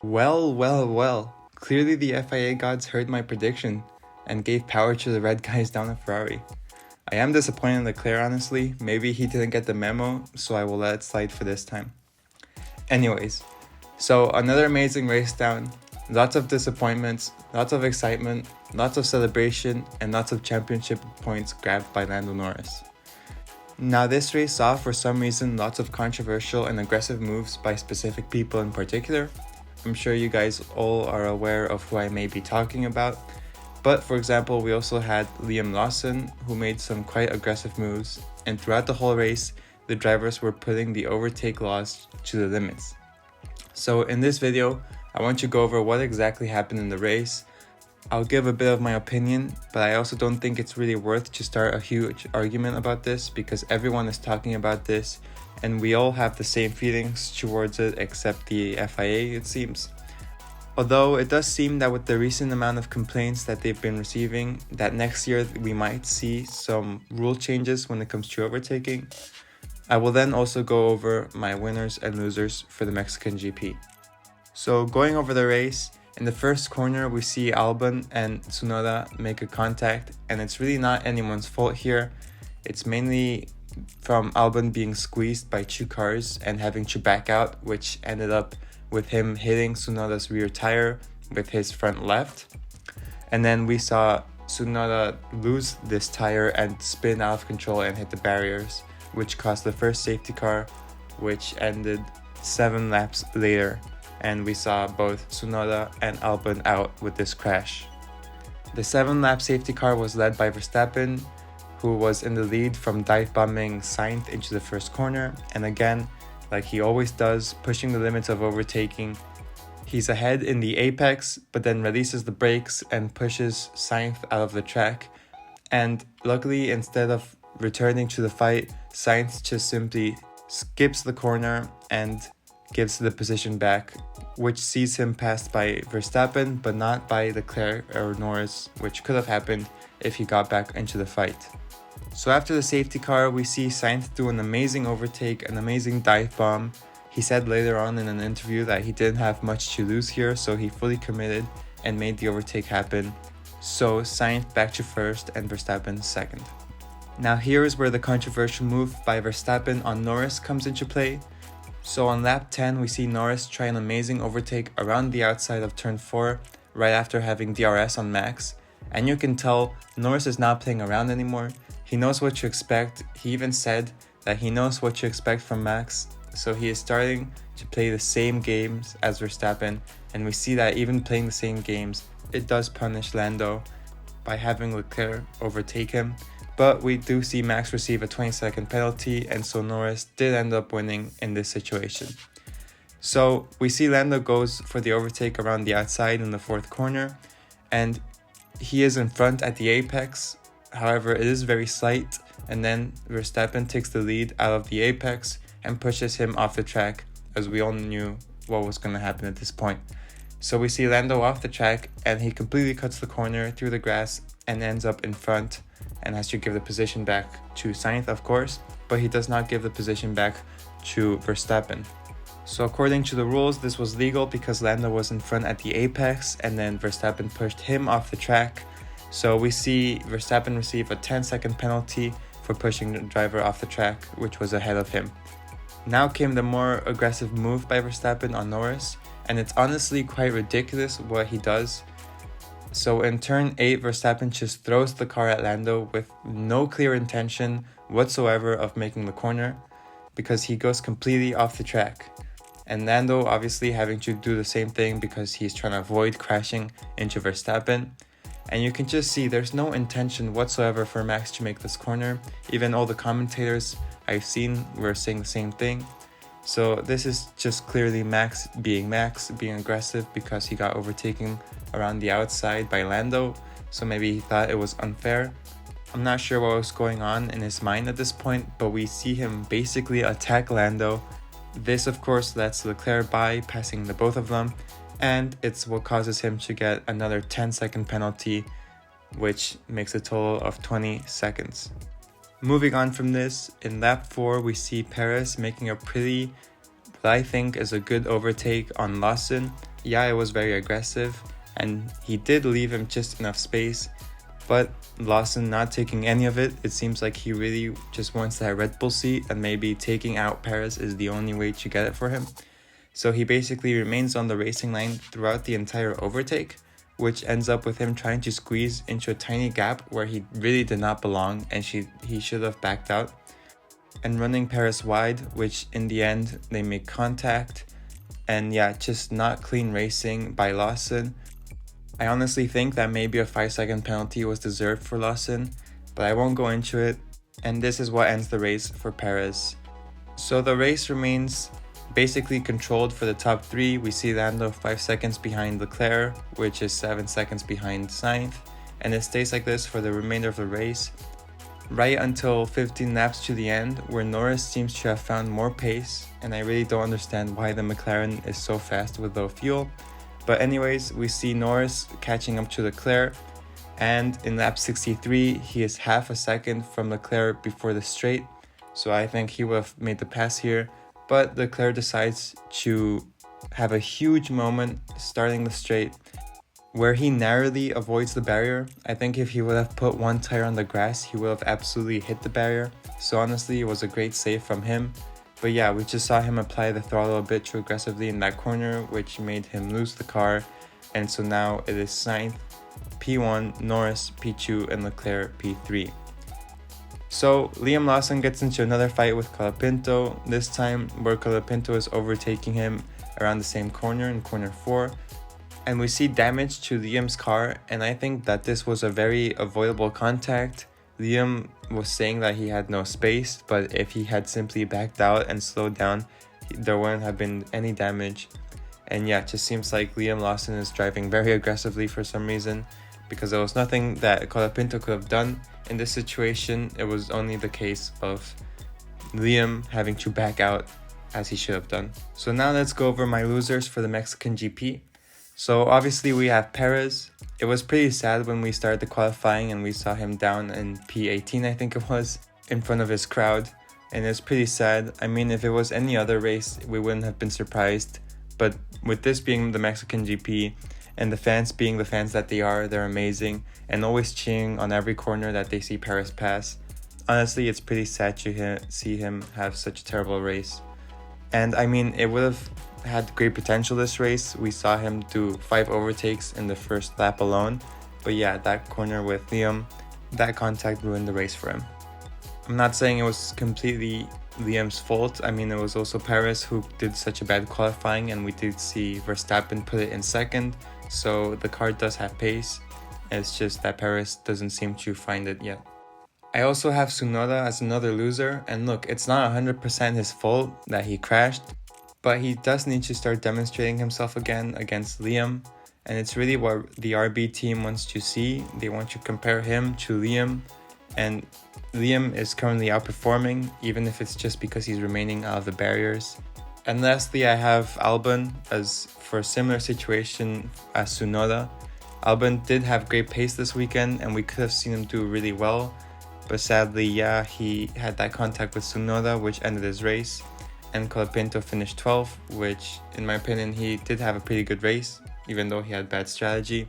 Well. Clearly the FIA gods heard my prediction and gave power to the red guys down at Ferrari. I am disappointed in Leclerc, honestly. Maybe he didn't get the memo, so I will let it slide for this time. Anyways, so another amazing race down. Lots of disappointments, lots of excitement, lots of celebration, and lots of championship points grabbed by Lando Norris. Now this race saw, for some reason, lots of controversial and aggressive moves by specific people in particular. I'm sure you guys all are aware of who I may be talking about. But for example, we also had Liam Lawson, who made some quite aggressive moves, and throughout the whole race, the drivers were putting the overtake laws to the limits. So in this video, I want to go over what exactly happened in the race. I'll give a bit of my opinion, but I also don't think it's really worth to start a huge argument about this because everyone is talking about this and we all have the same feelings towards it except the FIA, it seems. Although it does seem that with the recent amount of complaints that they've been receiving, that next year we might see some rule changes when it comes to overtaking. I will then also go over my winners and losers for the Mexican GP. So going over the race, in the first corner we see Albon and Tsunoda make a contact, and it's really not anyone's fault here. It's mainly from Albon being squeezed by two cars and having to back out, which ended up with him hitting Tsunoda's rear tire with his front left. And then we saw Tsunoda lose this tire and spin out of control and hit the barriers, which caused the first safety car, which ended 7 laps later. And we saw both Tsunoda and Albon out with this crash. The 7-lap safety car was led by Verstappen, who was in the lead from dive bombing Sainz into the first corner, and again, like he always does, pushing the limits of overtaking. He's ahead in the apex, but then releases the brakes and pushes Sainz out of the track. And luckily, instead of returning to the fight, Sainz just simply skips the corner and gives the position back, which sees him passed by Verstappen, but not by Leclerc or Norris, which could have happened if he got back into the fight. So after the safety car, we see Sainz do an amazing overtake, an amazing dive bomb. He said later on in an interview that he didn't have much to lose here, so he fully committed and made the overtake happen. So Sainz back to first and Verstappen second. Now here is where the controversial move by Verstappen on Norris comes into play. So on lap 10, we see Norris try an amazing overtake around the outside of turn 4 right after having DRS on Max. And you can tell Norris is not playing around anymore. He knows what to expect. He even said that he knows what to expect from Max. So he is starting to play the same games as Verstappen. And we see that even playing the same games, it does punish Lando by having Leclerc overtake him. But we do see Max receive a 20-second penalty, and so Norris did end up winning in this situation. So we see Lando goes for the overtake around the outside in the fourth corner, and he is in front at the apex. However, it is very slight, and then Verstappen takes the lead out of the apex and pushes him off the track, as we all knew what was going to happen at this point. So we see Lando off the track, and he completely cuts the corner through the grass and ends up in front and has to give the position back to Sainz, of course, but he does not give the position back to Verstappen. So according to the rules, this was legal because Lando was in front at the apex and then Verstappen pushed him off the track. So we see Verstappen receive a 10-second penalty for pushing the driver off the track, which was ahead of him. Now came the more aggressive move by Verstappen on Norris, and it's honestly quite ridiculous what he does. So in turn 8, Verstappen just throws the car at Lando with no clear intention whatsoever of making the corner because he goes completely off the track. And Lando obviously having to do the same thing because he's trying to avoid crashing into Verstappen. And you can just see there's no intention whatsoever for Max to make this corner. Even all the commentators I've seen were saying the same thing. So this is just clearly Max, being aggressive because he got overtaken around the outside by Lando. So maybe he thought it was unfair. I'm not sure what was going on in his mind at this point, but we see him basically attack Lando. This of course lets Leclerc by, passing the both of them, and it's what causes him to get another 10-second penalty, which makes a total of 20 seconds. Moving on from this, in lap 4 we see Perez making a pretty, what I think is a good overtake on Lawson. yeah, it was very aggressive, and he did leave him just enough space, but Lawson not taking any of it. It seems like he really just wants that Red Bull seat, and maybe taking out Perez is the only way to get it for him. So he basically remains on the racing line throughout the entire overtake, which ends up with him trying to squeeze into a tiny gap where he really did not belong, and he should have backed out, and running Perez wide, which in the end they make contact. And yeah, just not clean racing by Lawson. I honestly think that maybe a 5-second penalty was deserved for Lawson, but I won't go into it. And this is what ends the race for Perez. So the race remains basically controlled for the top three. We see Lando 5 seconds behind Leclerc, which is 7 seconds behind Sainz, and it stays like this for the remainder of the race, right until 15 laps to the end, where Norris seems to have found more pace, and I really don't understand why the McLaren is so fast with low fuel. But anyways, we see Norris catching up to Leclerc, and in lap 63 he is half a second from Leclerc before the straight, so I think he would have made the pass here. But Leclerc decides to have a huge moment starting the straight where he narrowly avoids the barrier. I think if he would have put one tire on the grass, he would have absolutely hit the barrier. So honestly, it was a great save from him. But yeah, we just saw him apply the throttle a bit too aggressively in that corner, which made him lose the car. And so now it is Sainz P1, Norris P2, and Leclerc P3. So Liam Lawson gets into another fight with Colapinto, this time where Colapinto is overtaking him around the same corner in corner 4. And we see damage to Liam's car, and I think that this was a very avoidable contact. Liam was saying that he had no space, but if he had simply backed out and slowed down, there wouldn't have been any damage. And yeah, it just seems like Liam Lawson is driving very aggressively for some reason, because there was nothing that Colapinto could have done. In this situation, it was only the case of Liam having to back out as he should have done. So now let's go over my losers for the Mexican GP. So obviously we have Perez. It was pretty sad when we started the qualifying and we saw him down in P18, I think it was, in front of his crowd. And it's pretty sad. I mean, if it was any other race, we wouldn't have been surprised. But with this being the Mexican GP, and the fans being the fans that they are, they're amazing and always cheering on every corner that they see Perez pass. Honestly, it's pretty sad to see him have such a terrible race. And I mean, it would have had great potential this race. We saw him do 5 overtakes in the first lap alone. But yeah, that corner with Liam, that contact ruined the race for him. I'm not saying it was completely Liam's fault. I mean, it was also Perez who did such a bad qualifying, and we did see Verstappen put it in second. So the car does have pace. It's just that Perez doesn't seem to find it yet. I also have Tsunoda as another loser, and look, it's not 100% his fault that he crashed, but he does need to start demonstrating himself again against Liam, and it's really what the RB team wants to see. They want to compare him to Liam, and Liam is currently outperforming, even if it's just because he's remaining out of the barriers. And lastly, I have Albon as for a similar situation as Tsunoda. Albon did have great pace this weekend, and we could have seen him do really well. But sadly, yeah, he had that contact with Tsunoda, which ended his race. And Colapinto finished 12th, which, in my opinion, he did have a pretty good race, even though he had bad strategy.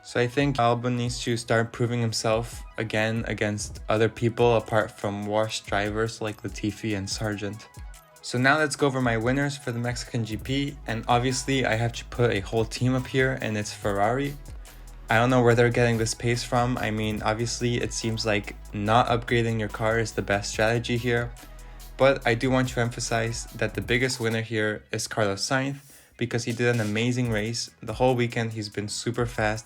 So I think Albon needs to start proving himself again against other people apart from washed drivers like Latifi and Sargent. So now let's go over my winners for the Mexican GP, and obviously I have to put a whole team up here, and it's Ferrari. I don't know where they're getting this pace from. I mean, obviously it seems like not upgrading your car is the best strategy here, but I do want to emphasize that the biggest winner here is Carlos Sainz, because he did an amazing race. The whole weekend he's been super fast.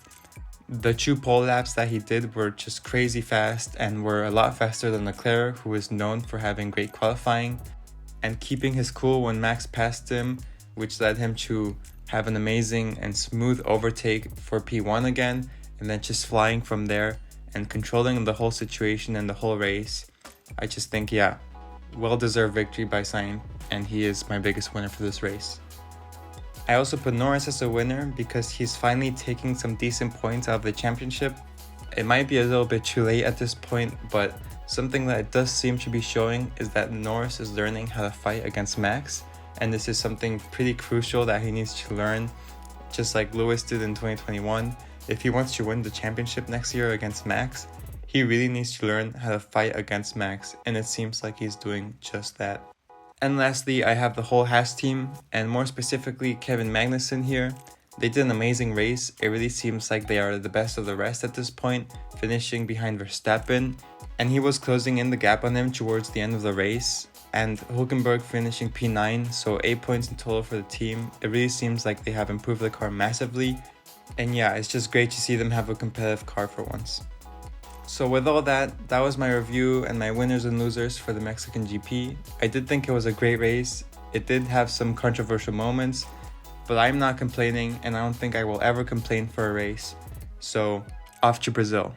The 2 pole laps that he did were just crazy fast and were a lot faster than Leclerc, who is known for having great qualifying and keeping his cool when Max passed him, which led him to have an amazing and smooth overtake for P1 again, and then just flying from there and controlling the whole situation and the whole race. I just think, yeah, well-deserved victory by Sainz, and he is my biggest winner for this race. I also put Norris as a winner because he's finally taking some decent points out of the championship. It might be a little bit too late at this point, but something that it does seem to be showing is that Norris is learning how to fight against Max, and this is something pretty crucial that he needs to learn just like Lewis did in 2021. If he wants to win the championship next year against Max, he really needs to learn how to fight against Max, and it seems like he's doing just that. And lastly, I have the whole Haas team, and more specifically Kevin Magnussen here. They did an amazing race. It really seems like they are the best of the rest at this point, finishing behind Verstappen, and he was closing in the gap on him towards the end of the race, and Hulkenberg finishing P9, so 8 points in total for the team. It really seems like they have improved the car massively, and yeah, it's just great to see them have a competitive car for once. So with all that was my review and my winners and losers for the Mexican GP. I did think it was a great race. It did have some controversial moments, but I'm not complaining, and I don't think I will ever complain for a race. So, off to Brazil.